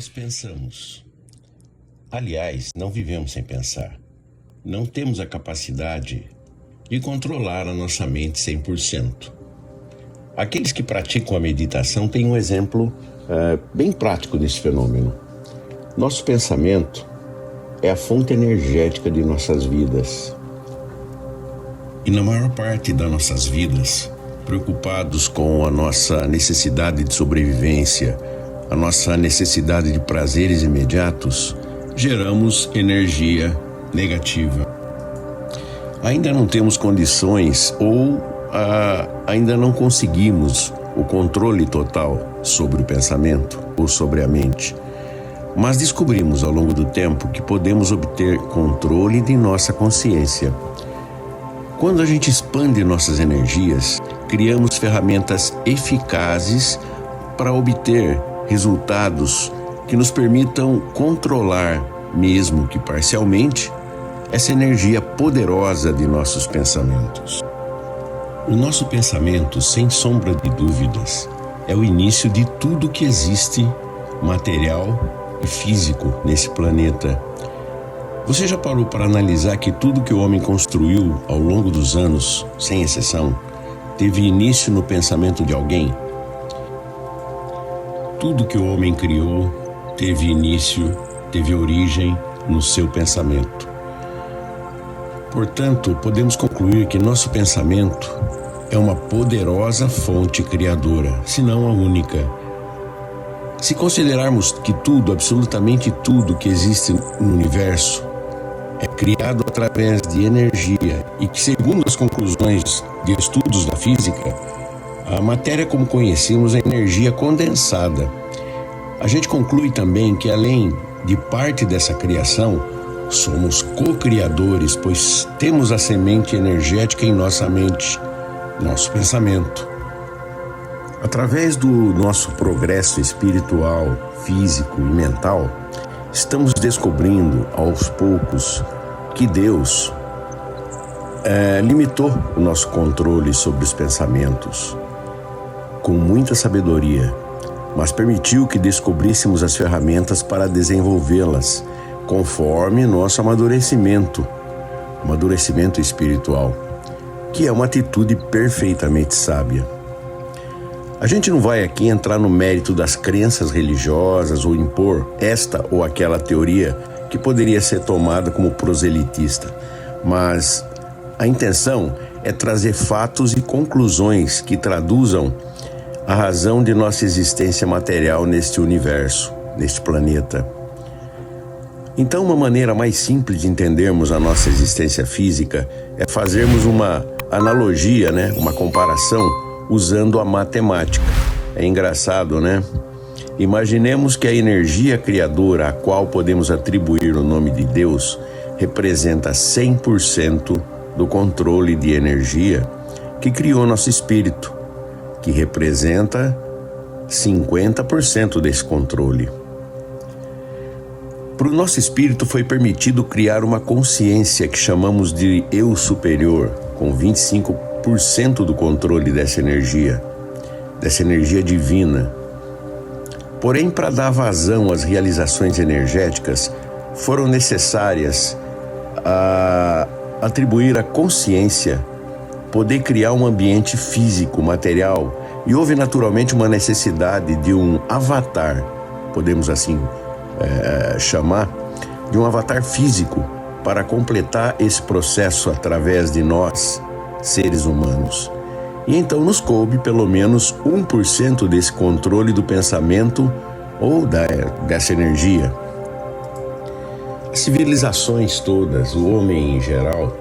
nós pensamos. Aliás, não vivemos sem pensar. Não temos a capacidade de controlar a nossa mente 100%. Aqueles que praticam a meditação têm um exemplo bem prático desse fenômeno. Nosso pensamento é a fonte energética de nossas vidas. E na maior parte das nossas vidas, preocupados com a nossa necessidade de sobrevivência, a nossa necessidade de prazeres imediatos, geramos energia negativa. Ainda não temos condições ou ainda não conseguimos o controle total sobre o pensamento ou sobre a mente. Mas descobrimos ao longo do tempo que podemos obter controle de nossa consciência. Quando a gente expande nossas energias, criamos ferramentas eficazes para obter resultados que nos permitam controlar, mesmo que parcialmente, essa energia poderosa de nossos pensamentos. O nosso pensamento, sem sombra de dúvidas, é o início de tudo que existe, material e físico, nesse planeta. Você já parou para analisar que tudo que o homem construiu ao longo dos anos, sem exceção, teve início no pensamento de alguém? Tudo que o homem criou teve início, teve origem no seu pensamento. Portanto, podemos concluir que nosso pensamento é uma poderosa fonte criadora, se não a única. Se considerarmos que tudo, absolutamente tudo que existe no universo, é criado através de energia e que, segundo as conclusões de estudos da física, a matéria como conhecemos é energia condensada. A gente conclui também que, além de parte dessa criação, somos co-criadores, pois temos a semente energética em nossa mente, nosso pensamento. Através do nosso progresso espiritual, físico e mental, estamos descobrindo aos poucos que Deus limitou o nosso controle sobre os pensamentos com muita sabedoria, mas permitiu que descobríssemos as ferramentas para desenvolvê-las conforme nosso amadurecimento espiritual, que é uma atitude perfeitamente sábia. A gente não vai aqui entrar no mérito das crenças religiosas ou impor esta ou aquela teoria que poderia ser tomada como proselitista, mas a intenção é trazer fatos e conclusões que traduzam a razão de nossa existência material neste universo, neste planeta. Então, uma maneira mais simples de entendermos a nossa existência física é fazermos uma analogia, uma comparação usando a matemática. É engraçado, né? Imaginemos que a energia criadora a qual podemos atribuir o nome de Deus representa 100% do controle de energia que criou nosso espírito, que representa 50% desse controle. Para o nosso espírito foi permitido criar uma consciência que chamamos de eu superior, com 25% do controle dessa energia divina. Porém, para dar vazão às realizações energéticas, foram necessárias atribuir à consciência poder criar um ambiente físico, material, e houve naturalmente uma necessidade de um avatar, podemos assim chamar, de um avatar físico para completar esse processo através de nós, seres humanos. E então nos coube pelo menos 1% desse controle do pensamento ou dessa energia. As civilizações todas, o homem em geral,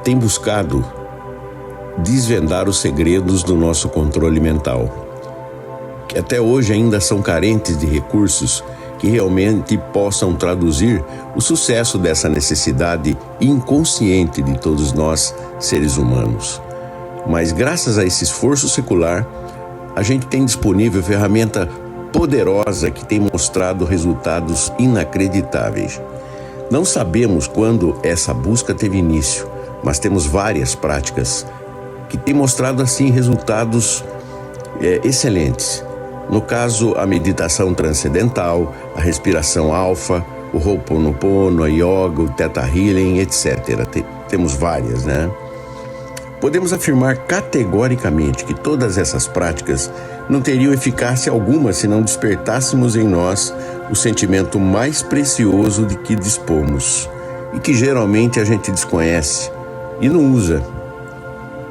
tem buscado desvendar os segredos do nosso controle mental, que até hoje ainda são carentes de recursos que realmente possam traduzir o sucesso dessa necessidade inconsciente de todos nós, seres humanos. Mas graças a esse esforço secular, a gente tem disponível ferramenta poderosa que tem mostrado resultados inacreditáveis. Não sabemos quando essa busca teve início, mas temos várias práticas que têm mostrado assim resultados excelentes. No caso, a meditação transcendental, a respiração alfa, o Ho'oponopono, a yoga, o Theta Healing, etc. Temos várias, né? Podemos afirmar categoricamente que todas essas práticas não teriam eficácia alguma se não despertássemos em nós o sentimento mais precioso de que dispomos e que geralmente a gente desconhece e não usa,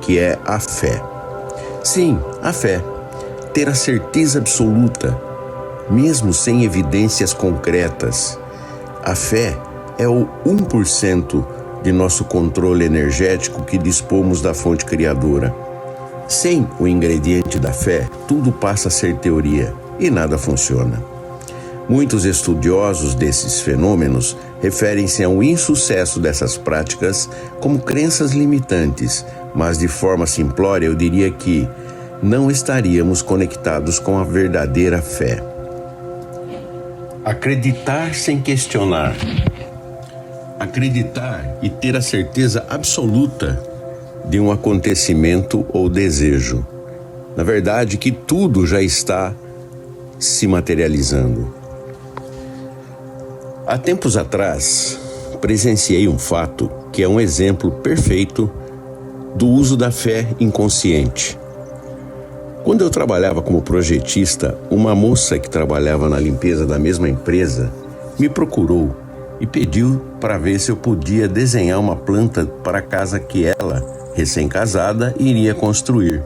que é a fé. Sim, a fé. Ter a certeza absoluta, mesmo sem evidências concretas. A fé é o 1% de nosso controle energético que dispomos da fonte criadora. Sem o ingrediente da fé, tudo passa a ser teoria e nada funciona. Muitos estudiosos desses fenômenos referem-se ao insucesso dessas práticas como crenças limitantes, mas de forma simplória eu diria que não estaríamos conectados com a verdadeira fé. Acreditar sem questionar. Acreditar e ter a certeza absoluta de um acontecimento ou desejo. Na verdade, que tudo já está se materializando. Há tempos atrás, presenciei um fato que é um exemplo perfeito do uso da fé inconsciente. Quando eu trabalhava como projetista, uma moça que trabalhava na limpeza da mesma empresa me procurou e pediu para ver se eu podia desenhar uma planta para a casa que ela, recém-casada, iria construir.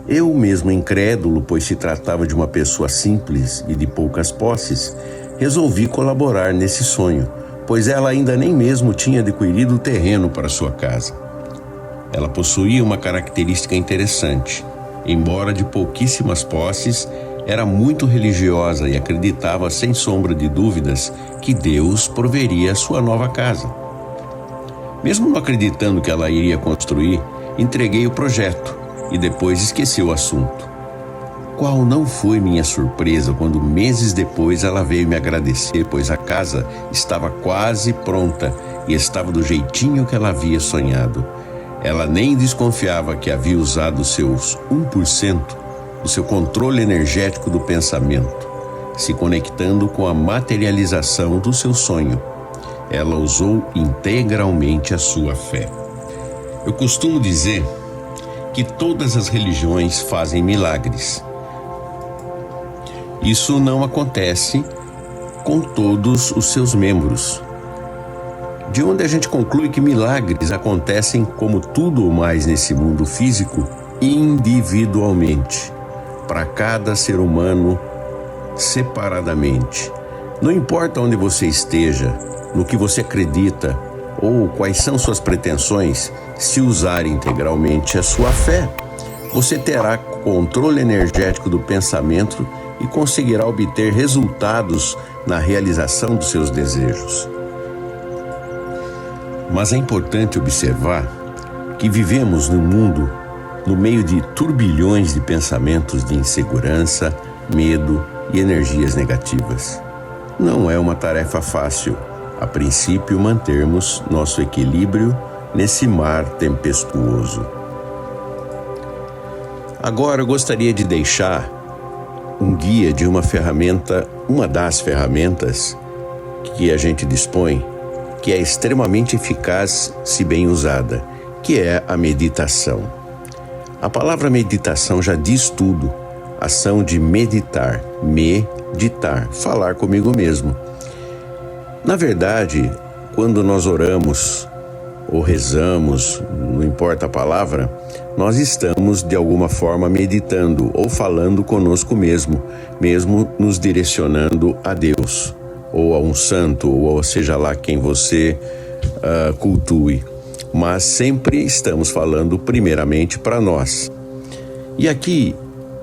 Eu mesmo incrédulo, pois se tratava de uma pessoa simples e de poucas posses, resolvi colaborar nesse sonho, pois ela ainda nem mesmo tinha adquirido o terreno para sua casa. Ela possuía uma característica interessante. Embora de pouquíssimas posses, era muito religiosa e acreditava sem sombra de dúvidas que Deus proveria a sua nova casa. Mesmo não acreditando que ela iria construir, entreguei o projeto e depois esqueci o assunto. Qual não foi minha surpresa quando meses depois ela veio me agradecer, pois a casa estava quase pronta e estava do jeitinho que ela havia sonhado. Ela nem desconfiava que havia usado seus 1% do seu controle energético do pensamento, se conectando com a materialização do seu sonho. Ela usou integralmente a sua fé. Eu costumo dizer que todas as religiões fazem milagres. Isso não acontece com todos os seus membros. De onde a gente conclui que milagres acontecem, como tudo o mais nesse mundo físico, individualmente, para cada ser humano separadamente. Não importa onde você esteja, no que você acredita ou quais são suas pretensões, se usar integralmente a sua fé, você terá controle energético do pensamento e conseguirá obter resultados na realização dos seus desejos. Mas é importante observar que vivemos num mundo no meio de turbilhões de pensamentos de insegurança, medo e energias negativas. Não é uma tarefa fácil, a princípio, mantermos nosso equilíbrio nesse mar tempestuoso. Agora eu gostaria de deixar um guia de uma das ferramentas que a gente dispõe, que é extremamente eficaz se bem usada, que é a meditação. A palavra meditação já diz tudo. Ação de meditar, falar comigo mesmo. Na verdade, quando nós oramos ou rezamos, não importa a palavra, nós estamos de alguma forma meditando ou falando conosco mesmo nos direcionando a Deus, ou a um santo, ou seja lá quem você cultue. Mas sempre estamos falando primeiramente para nós. E aqui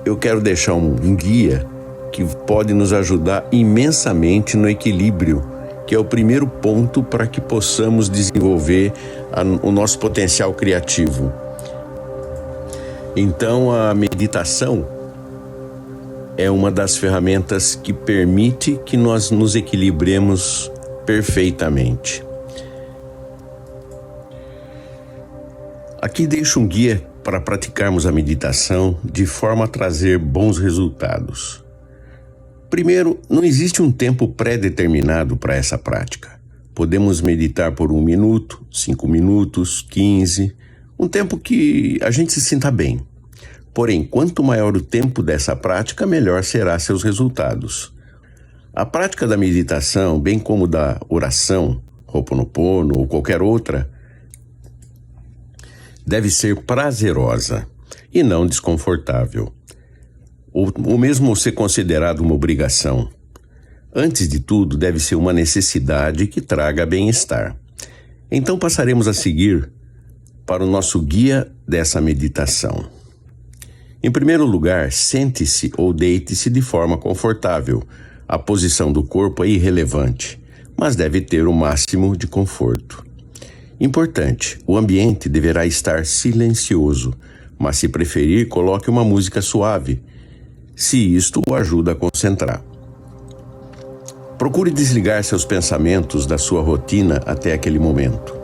eu quero deixar um guia que pode nos ajudar imensamente no equilíbrio, que é o primeiro ponto para que possamos desenvolver o nosso potencial criativo. Então, a meditação é uma das ferramentas que permite que nós nos equilibremos perfeitamente. Aqui deixo um guia para praticarmos a meditação de forma a trazer bons resultados. Primeiro, não existe um tempo pré-determinado para essa prática. Podemos meditar por 1 minuto, 5 minutos, 15, um tempo que a gente se sinta bem. Porém, quanto maior o tempo dessa prática, melhor será seus resultados. A prática da meditação, bem como da oração, Ho'oponopono ou qualquer outra, deve ser prazerosa e não desconfortável, ou mesmo ser considerado uma obrigação. Antes de tudo, deve ser uma necessidade que traga bem-estar. Então passaremos a seguir para o nosso guia dessa meditação. Em primeiro lugar, sente-se ou deite-se de forma confortável. A posição do corpo é irrelevante, mas deve ter o máximo de conforto. Importante, o ambiente deverá estar silencioso, mas se preferir, coloque uma música suave, se isto o ajuda a concentrar. Procure desligar seus pensamentos da sua rotina até aquele momento.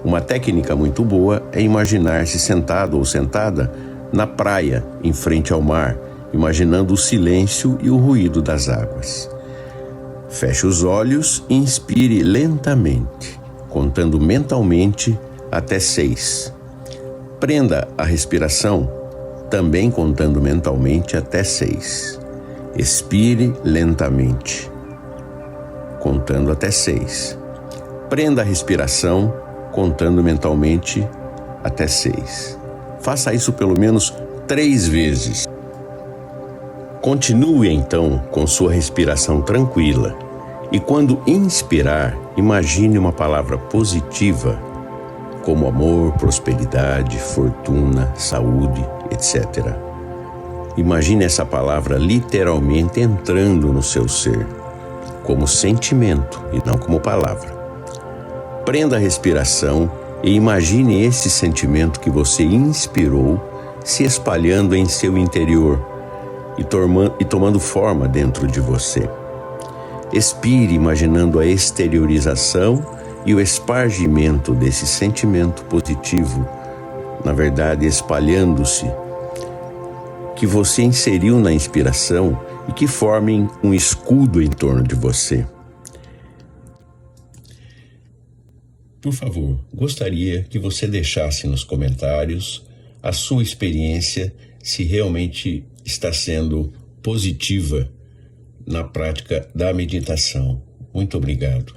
Uma técnica muito boa é imaginar-se sentado ou sentada na praia, em frente ao mar, imaginando o silêncio e o ruído das águas. Feche os olhos e inspire lentamente, contando mentalmente até 6. Prenda a respiração, também contando mentalmente até 6. Expire lentamente, contando até 6. Prenda a respiração, contando mentalmente até 6. Faça isso pelo menos 3 vezes. Continue então com sua respiração tranquila e quando inspirar, imagine uma palavra positiva, como amor, prosperidade, fortuna, saúde, etc. Imagine essa palavra literalmente entrando no seu ser, como sentimento e não como palavra. Prenda a respiração e imagine esse sentimento que você inspirou se espalhando em seu interior e tomando forma dentro de você. Expire imaginando a exteriorização e o espargimento desse sentimento positivo, na verdade espalhando-se, que você inseriu na inspiração e que formem um escudo em torno de você. Por favor, gostaria que você deixasse nos comentários a sua experiência, se realmente está sendo positiva na prática da meditação. Muito obrigado.